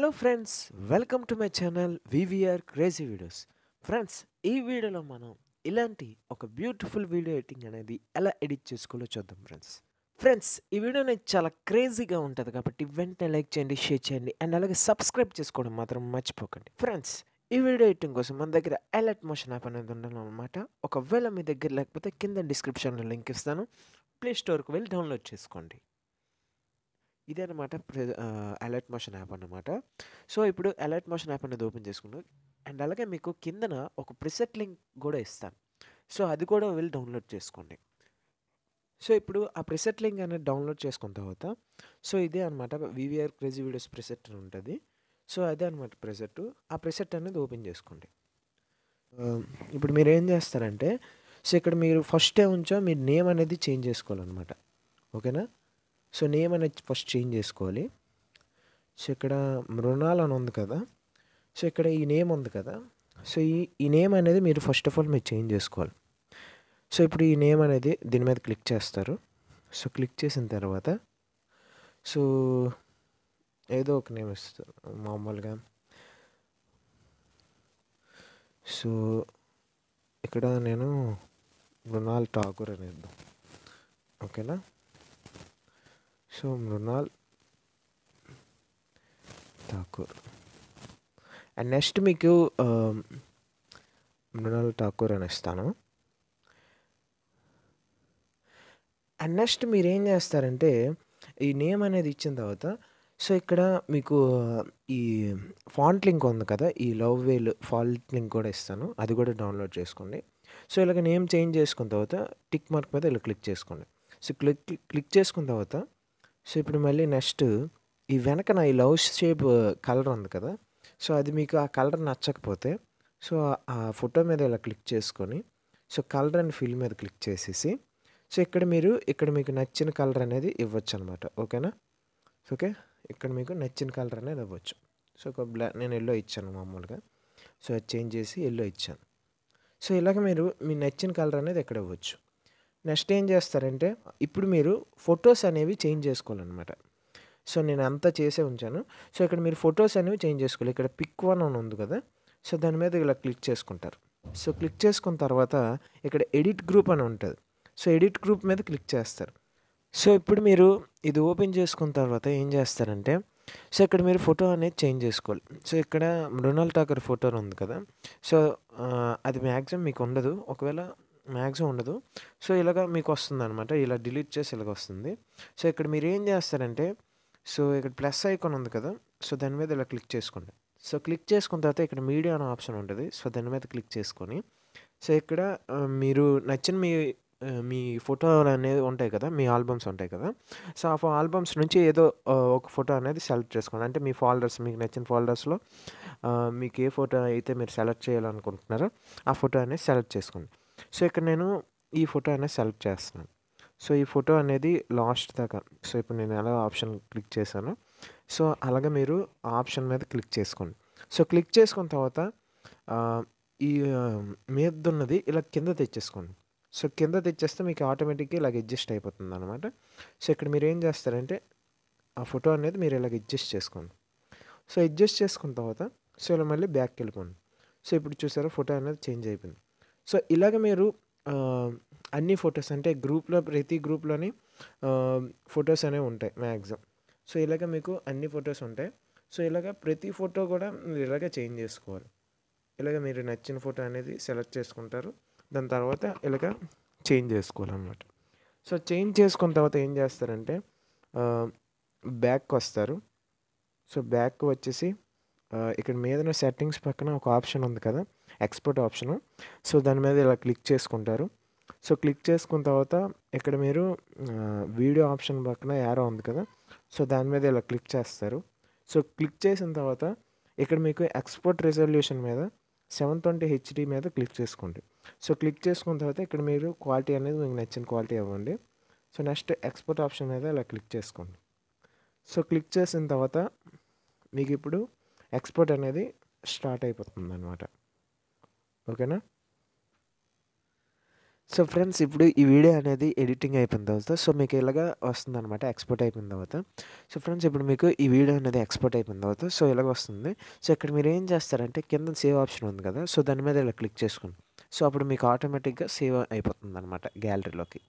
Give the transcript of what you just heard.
Hello friends, welcome to my channel VVR crazy videos. Friends, ఈ వీడియోలో మనం ఇలాంటి ఒక బ్యూటిఫుల్ వీడియో ఎడిటింగ్ అనేది ఎలా ఎడిట్ చేసుకోవాలో చూద్దాం ఫ్రెండ్స్, ఈ వీడియో అనేది చాలా క్రేజీగా ఉంటుంది కాబట్టి వెంటనే లైక్ చేయండి, షేర్ చేయండి అండ్ అలాగే సబ్స్క్రైబ్ చేసుకోవడం మాత్రం మర్చిపోకండి. ఫ్రెండ్స్, ఈ వీడియో ఎడిటింగ్ కోసం మన దగ్గర అలర్ట్ మోషన్ యాప్ అనేది ఉండాలన్నమాట. ఒకవేళ మీ దగ్గర లేకపోతే కింద డిస్క్రిప్షన్లో లింక్ ఇస్తాను, ప్లే స్టోర్కి వెళ్ళి డౌన్లోడ్ చేసుకోండి. ఇదే అనమాట అలర్ట్ మోషన్ యాప్ అన్నమాట. సో ఇప్పుడు అలర్ట్ మోషన్ యాప్ అనేది ఓపెన్ చేసుకున్నాను అండ్ అలాగే మీకు కిందన ఒక ప్రిసెట్ లింక్ కూడా ఇస్తాను. సో అది కూడా వెళ్ళి డౌన్లోడ్ చేసుకోండి. సో ఇప్పుడు ఆ ప్రిసెట్ లింక్ అనేది డౌన్లోడ్ చేసుకున్న తర్వాత సో ఇదే అనమాట వివిఆర్ క్రేజీ వీడియోస్ ప్రిసెట్ అని ఉంటుంది. సో అదే అనమాట ప్రిసెట్. ఆ ప్రిసెట్ అనేది ఓపెన్ చేసుకోండి. ఇప్పుడు మీరు ఏం చేస్తారంటే సో ఇక్కడ మీరు ఫస్ట్ ఉంచో మీరు నేమ్ అనేది చేంజ్ చేసుకోవాలన్నమాట. ఓకేనా? సో నేమ్ అనేది ఫస్ట్ చేంజ్ చేసుకోవాలి. సో ఇక్కడ మృణాల్ అని ఉంది కదా, సో ఇక్కడ ఈ నేమ్ ఉంది కదా, సో ఈ నేమ్ అనేది మీరు ఫస్ట్ ఆఫ్ ఆల్ మీరు చేంజ్ చేసుకోవాలి. సో ఇప్పుడు ఈ నేమ్ అనేది దీని మీద క్లిక్ చేస్తారు. సో క్లిక్ చేసిన తర్వాత సో ఏదో ఒక నేమ్ ఇస్తారు మామూలుగా. సో ఇక్కడ నేను మృణాల్ ఠాకూర్ అని ఇద్దాం. ఓకేనా? So Mrunal Thakur and next మీకు మృణాల్ ఠాకూర్ అని ఇస్తాను. అండ్ నెక్స్ట్ మీరు ఏం చేస్తారంటే ఈ నేమ్ అనేది ఇచ్చిన తర్వాత సో ఇక్కడ మీకు ఈ ఫాంట్ లింక్ ఉంది కదా, ఈ లవ్ వేల్ ఫాంట్ లింక్ కూడా ఇస్తాను, అది కూడా డౌన్లోడ్ చేసుకోండి. సో ఇలాగ నేమ్ చేంజ్ చేసుకున్న తర్వాత టిక్ మార్క్ మీద ఇలా క్లిక్ చేసుకోండి. సో క్లిక్ చేసుకున్న తర్వాత సో ఇప్పుడు మళ్ళీ నెక్స్ట్ ఈ వెనకన ఈ లవ్ షేప్ కలర్ ఉంది కదా, సో అది మీకు ఆ కలర్ నచ్చకపోతే సో ఆ ఫోటో మీద ఇలా క్లిక్ చేసుకొని సో కలర్ అండ్ ఫిల్ మీద క్లిక్ చేసేసి సో ఇక్కడ మీకు నచ్చిన కలర్ అనేది ఇవ్వచ్చు అనమాట. ఓకేనా? ఓకే, ఇక్కడ మీకు నచ్చిన కలర్ అనేది ఇవ్వచ్చు. సో ఒక నేను ఎల్లో ఇచ్చాను మామూలుగా. సో అది చేంజ్ చేసి ఎల్లో ఇచ్చాను. సో ఇలాగ మీరు మీ నచ్చిన కలర్ అనేది ఇక్కడ ఇవ్వచ్చు. నెక్స్ట్ ఏం చేస్తారంటే ఇప్పుడు మీరు ఫొటోస్ అనేవి చేంజ్ చేసుకోవాలన్నమాట. సో నేను అంతా చేసే ఉంచాను. సో ఇక్కడ మీరు ఫొటోస్ అనేవి చేంజ్ చేసుకోవాలి. ఇక్కడ పిక్ వన్ అని ఉంది కదా, సో దాని మీద ఇలా క్లిక్ చేసుకుంటారు. సో క్లిక్ చేసుకున్న తర్వాత ఇక్కడ ఎడిట్ గ్రూప్ అని ఉంటుంది. సో ఎడిట్ గ్రూప్ మీద క్లిక్ చేస్తారు. సో ఇప్పుడు మీరు ఇది ఓపెన్ చేసుకున్న తర్వాత ఏం చేస్తారంటే సో ఇక్కడ మీరు ఫోటో అనేది చేంజ్ చేసుకోవాలి. సో ఇక్కడ మృణాల్ ఠాకూర్ ఫోటో ఉంది కదా, సో అది మ్యాక్సిమం మీకు ఉండదు, ఒకవేళ మ్యాక్సిమం ఉండదు. సో ఇలాగ మీకు వస్తుంది అనమాట, ఇలా డిలీట్ చేసి ఇలాగ వస్తుంది. సో ఇక్కడ మీరు ఏం చేస్తారంటే సో ఇక్కడ ప్లస్ ఐకాన్ ఉంది కదా, సో దాని మీద ఇలా క్లిక్ చేసుకోండి. సో క్లిక్ చేసుకున్న తర్వాత ఇక్కడ మీడియా అనే ఆప్షన్ ఉంటుంది. సో దాని మీద క్లిక్ చేసుకొని సో ఇక్కడ మీరు నచ్చిన మీ ఫోటోలు అనేది ఉంటాయి కదా, మీ ఆల్బమ్స్ ఉంటాయి కదా, సో ఆ ఆల్బమ్స్ నుంచి ఏదో ఒక ఫోటో అనేది సెలెక్ట్ చేసుకోండి. అంటే మీ ఫోల్డర్స్, మీకు నచ్చిన ఫోల్డర్స్లో మీకు ఏ ఫోటో అయితే మీరు సెలెక్ట్ చేయాలనుకుంటున్నారో ఆ ఫోటో అనేది సెలెక్ట్ చేసుకోండి. సో ఇక్కడ నేను ఈ ఫోటో అనేది సెలెక్ట్ చేస్తున్నాను. సో ఈ ఫోటో అనేది లాస్ట్ దాకా, సో ఇప్పుడు నేను ఎలా ఆప్షన్ క్లిక్ చేశాను, సో అలాగే మీరు ఆ ఆప్షన్ మీద క్లిక్ చేసుకోండి. సో క్లిక్ చేసుకున్న తర్వాత ఈ మీద ఉన్నది ఇలా కింద తెచ్చేసుకోండి. సో కింద తెచ్చేస్తే మీకు ఆటోమేటిక్గా ఇలాగ అడ్జస్ట్ అయిపోతుంది అనమాట. సో ఇక్కడ మీరు ఏం చేస్తారంటే ఆ ఫోటో అనేది మీరు ఇలాగ అడ్జస్ట్ చేసుకోండి. సో అడ్జస్ట్ చేసుకున్న తర్వాత సో ఇలా మళ్ళీ బ్యాక్కి వెళ్ళిపోండి. సో ఇప్పుడు చూసారా ఫోటో అనేది చేంజ్ అయిపోయింది. సో ఇలాగ మీరు అన్ని ఫొటోస్ అంటే గ్రూప్లో, ప్రతి గ్రూప్లోని ఫొటోస్ అనేవి ఉంటాయి మ్యాక్సిమం. సో ఇలాగ మీకు అన్ని ఫొటోస్ ఉంటాయి. సో ఇలాగ ప్రతి ఫోటో కూడా మీరు ఇలాగ చేంజ్ చేసుకోవాలి. ఇలాగ మీరు నచ్చిన ఫోటో అనేది సెలెక్ట్ చేసుకుంటారు, దాని తర్వాత ఇలాగ చేంజ్ చేసుకోవాలన్నమాట. సో చేంజ్ చేసుకున్న తర్వాత ఏం చేస్తారంటే బ్యాక్కి వస్తారు. సో బ్యాక్ వచ్చేసి ఇక్కడ మీద సెట్టింగ్స్ పక్కన ఒక ఆప్షన్ ఉంది కదా, ఎక్స్పోర్ట్ ఆప్షను. సో దాని మీద ఇలా క్లిక్ చేసుకుంటారు. సో క్లిక్ చేసుకున్న తర్వాత ఇక్కడ మీరు వీడియో ఆప్షన్ పక్కన యారో ఉంది కదా, సో దాని మీద ఇలా క్లిక్ చేస్తారు. సో క్లిక్ చేసిన తర్వాత ఇక్కడ మీకు ఎక్స్పోర్ట్ రెజల్యూషన్ మీద 720 HD మీద క్లిక్ చేసుకోండి. సో క్లిక్ చేసుకున్న తర్వాత ఇక్కడ మీరు క్వాలిటీ అనేది మీకు నచ్చిన క్వాలిటీ ఇవ్వండి. సో నెక్స్ట్ ఎక్స్పోర్ట్ ఆప్షన్ మీద ఇలా క్లిక్ చేసుకోండి. సో క్లిక్ చేసిన తర్వాత మీకు ఇప్పుడు ఎక్స్పోర్ట్ అనేది స్టార్ట్ అయిపోతుంది అనమాట. ఓకేనా? సో ఫ్రెండ్స్ ఇప్పుడు ఈ వీడియో అనేది ఎడిటింగ్ అయిపోయిన తర్వాత సో మీకు ఇలాగా వస్తుందనమాట ఎక్స్‌పోర్ట్ అయిపోయిన తర్వాత. సో ఫ్రెండ్స్ ఇప్పుడు మీకు ఈ వీడియో అనేది ఎక్స్‌పోర్ట్ అయిపోయిన తర్వాత సో ఇలాగ వస్తుంది. సో ఇక్కడ మీరేం చేస్తారంటే కింద సేవ్ ఆప్షన్ ఉంది కదా! సో దాని మీద ఇలా క్లిక్ చేసుకోండి. సో అప్పుడు మీకు ఆటోమేటిక్‌గా సేవ్ అయిపోతుందనమాట గ్యాలరీలోకి.